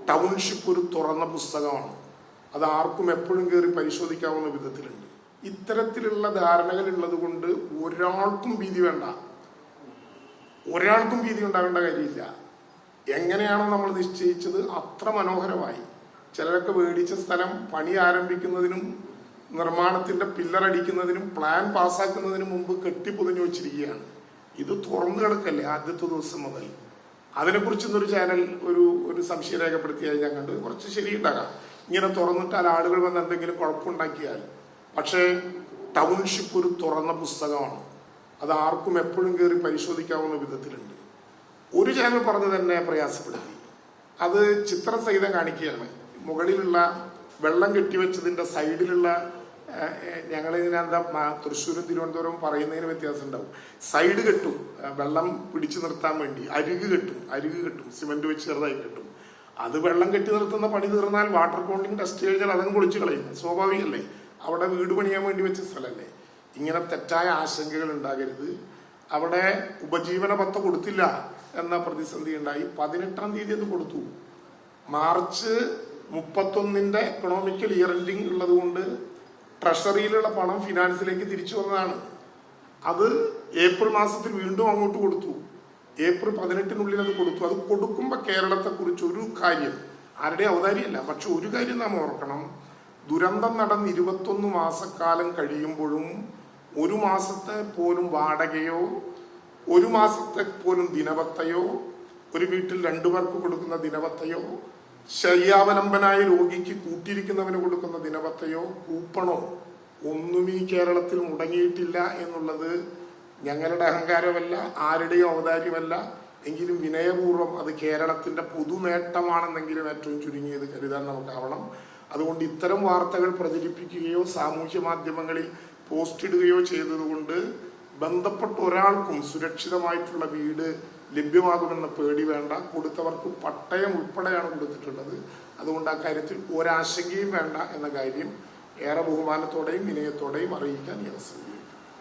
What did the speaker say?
Township ഒരു തുറന്ന പുസ്തകമാണ്. അത് ആർക്കും എപ്പോഴും കയറി പരിശോധിക്കാവുന്ന വിധത്തിലുണ്ട്. ഇത്തരത്തിലുള്ള ധാരണകൾ ഉള്ളത് കൊണ്ട് ഒരാൾക്കും ഭീതി ഉണ്ടാവേണ്ട കാര്യമില്ല. എങ്ങനെയാണോ നമ്മൾ നിശ്ചയിച്ചത് അത്ര മനോഹരമായി. ചിലരൊക്കെ മേടിച്ച സ്ഥലം പണി ആരംഭിക്കുന്നതിനും നിർമ്മാണത്തിന്റെ പില്ലറടിക്കുന്നതിനും പ്ലാൻ പാസ്സാക്കുന്നതിനും മുമ്പ് കെട്ടിപ്പൊതിഞ്ഞു വെച്ചിരിക്കുകയാണ്. ഇത് തുറന്നു കിടക്കല്ലേ ആദ്യത്തെ ദിവസം മുതൽ. അതിനെക്കുറിച്ചൊന്നൊരു ചാനൽ ഒരു സംശയം രേഖപ്പെടുത്തിയാൽ ഞാൻ കണ്ട് കുറച്ച് ശരിയുണ്ടാകാം. ഇങ്ങനെ തുറന്നിട്ടാൽ ആളുകൾ വന്ന് എന്തെങ്കിലും കുഴപ്പമുണ്ടാക്കിയാൽ. പക്ഷേ ടൗൺഷിപ്പ് ഒരു തുറന്ന പുസ്തകമാണ്. അത് ആർക്കും എപ്പോഴും കയറി പരിശോധിക്കാവുന്ന വിധത്തിലുണ്ട്. ഒരു ചാനൽ പറഞ്ഞു തന്നെ പ്രയാസപ്പെടുത്തി. അത് ചിത്രസഹിതം കാണിക്കുകയാണ്. മുകളിലുള്ള വെള്ളം കെട്ടിവെച്ചതിന്റെ സൈഡിലുള്ള ഞങ്ങളിതിനെന്താ തൃശ്ശൂരും തിരുവനന്തപുരവും പറയുന്നതിന് വ്യത്യാസം ഉണ്ടാവും. സൈഡ് കെട്ടും, വെള്ളം പിടിച്ചു നിർത്താൻ വേണ്ടി അരികു കെട്ടും, സിമെന്റ് വെച്ച് ചെറുതായി കെട്ടും. അത് വെള്ളം കെട്ടി നിർത്തുന്ന പണി തീർന്നാൽ വാട്ടർ കോണ്ടിങ് ടെസ്റ്റ് കഴിഞ്ഞാൽ അതങ്ങ് പൊളിച്ചു കളയും. സ്വാഭാവികമല്ലേ, അവിടെ വീട് പണിയാൻ വേണ്ടി വെച്ച സ്ഥലമല്ലേ. ഇങ്ങനെ തെറ്റായ ആശങ്കകൾ ഉണ്ടാകരുത്. അവിടെ ഉപജീവന പദ്ധതി കൊടുത്തില്ല എന്ന പ്രതിസന്ധി ഉണ്ടായി. 18-ാം തീയതി അത് കൊടുത്തു. മാർച്ച് 31 എക്കണോമിക്കൽ ഇയർ എൻഡിങ് ഉള്ളത് കൊണ്ട് ട്രഷറിയിലുള്ള പണം ഫിനാൻസിലേക്ക് തിരിച്ചു വന്നതാണ്. അത് ഏപ്രിൽ മാസത്തിൽ വീണ്ടും അങ്ങോട്ട് കൊടുത്തു. ഏപ്രിൽ 18-നുള്ളിൽ അത് കൊടുത്തു. അത് കൊടുക്കുമ്പോൾ കേരളത്തെക്കുറിച്ച് ഒരു കാര്യം, ആരുടെ ഔദാര്യമല്ല, പക്ഷെ ഒരു കാര്യം നാം ഓർക്കണം. ദുരന്തം നടന്ന് 21 മാസക്കാലം കഴിയുമ്പോഴും ഒരു മാസത്തെ പോലും വാടകയോ ഒരു മാസത്തെ പോലും ദിനവത്തയോ, ഒരു വീട്ടിൽ 2 പേർക്ക് കൊടുക്കുന്ന ദിനവത്തയോ, ശയ്യാവലംബനായ രോഗിക്ക് കൂട്ടിയിരിക്കുന്നവന് കൊടുക്കുന്ന ദിനവത്തയോ കൂപ്പണോ ഒന്നും ഈ കേരളത്തിൽ മുടങ്ങിയിട്ടില്ല എന്നുള്ളത് ഞങ്ങളുടെ അഹങ്കാരമല്ല, ആരുടെയും ഔദാര്യമല്ല. എങ്കിലും വിനയപൂർവ്വം അത് കേരളത്തിന്റെ പൊതു നേട്ടമാണെന്നെങ്കിലും ഏറ്റവും ചുരുങ്ങിയത് കരുതാൻ നമുക്കാവണം. അതുകൊണ്ട് ഇത്തരം വാർത്തകൾ പ്രചരിപ്പിക്കുകയോ സാമൂഹ്യ മാധ്യമങ്ങളിൽ പോസ്റ്റ് ഇടുകയോ ചെയ്തതുകൊണ്ട് ബന്ധപ്പെട്ട ഒരാൾക്കും സുരക്ഷിതമായിട്ടുള്ള വീട് ലഭ്യമാകുമെന്ന പേടി വേണ്ട. കൊടുത്തവർക്ക് പട്ടയം ഉൾപ്പെടെയാണ് കൊടുത്തിട്ടുള്ളത്. അതുകൊണ്ട് ആ കാര്യത്തിൽ ഒരാശങ്കയും വേണ്ട എന്ന കാര്യം ഏറെ ബഹുമാനത്തോടെയും വിനയത്തോടെയും അറിയിക്കാൻ ഈ അവസരം.